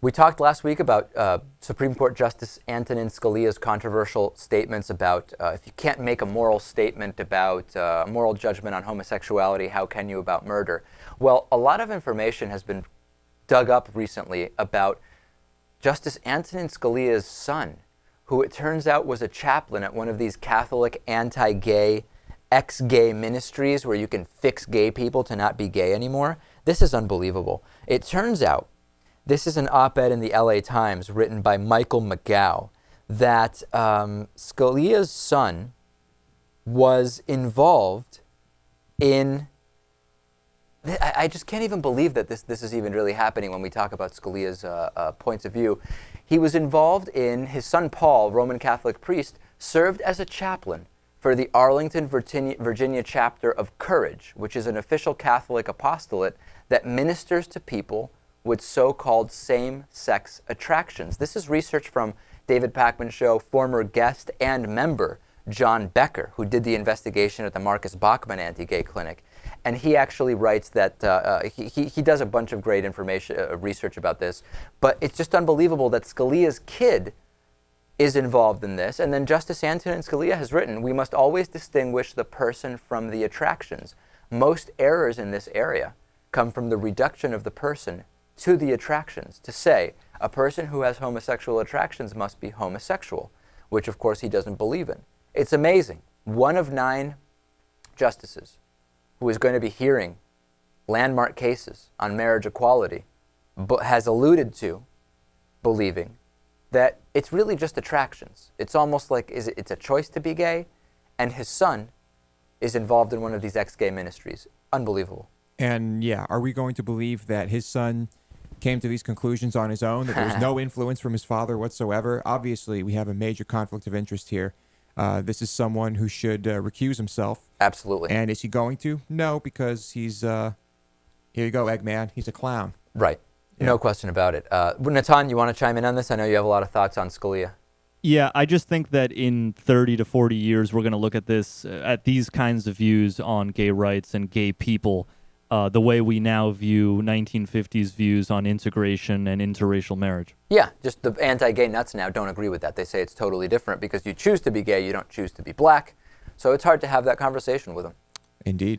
We talked last week about Supreme Court Justice Antonin Scalia's controversial statements about if you can't make a moral statement about moral judgment on homosexuality, how can you about murder? Well, a lot of information has been dug up recently about Justice Antonin Scalia's son, who it turns out was a chaplain at one of these Catholic anti-gay, ex-gay ministries where you can fix gay people to not be gay anymore. This is unbelievable. It turns out, this is an op-ed in the LA Times written by Michael McGow, that Scalia's son was involved in... I just can't even believe that this is even really happening when we talk about Scalia's points of view. He was involved in, his son Paul, Roman Catholic priest, served as a chaplain for the Arlington, Virginia chapter of Courage, which is an official Catholic apostolate that ministers to people with so-called same-sex attractions. This is research from David Pakman Show former guest and member John Becker, who did the investigation at the Marcus Bachmann anti-gay clinic. And he actually writes that he does a bunch of great information, research about this, but it's just unbelievable that Scalia's kid is involved in this. And then Justice Antonin Scalia has written, we must always distinguish the person from the attractions. Most errors in this area come from the reduction of the person to the attractions, to say a person who has homosexual attractions must be homosexual, which of course he doesn't believe in. It's amazing. 1 of 9 justices who is going to be hearing landmark cases on marriage equality but has alluded to believing that it's really just attractions. It's almost like it's a choice to be gay, and his son is involved in one of these ex-gay ministries. Unbelievable. And yeah, are we going to believe that his son came to these conclusions on his own, that there was no influence from his father whatsoever? Obviously, we have a major conflict of interest here. This is someone who should recuse himself. Absolutely. And is he going to? No, because he's, here you go, Eggman, he's a clown. Right. Yeah. No question about it. Natan, you want to chime in on this? I know you have a lot of thoughts on Scalia. Yeah, I just think that in 30 to 40 years, we're going to look at this, at these kinds of views on gay rights and gay people, the way we now view 1950s views on integration and interracial marriage. Yeah, just the anti-gay nuts now don't agree with that. They say it's totally different because you choose to be gay, you don't choose to be black. So it's hard to have that conversation with them. Indeed.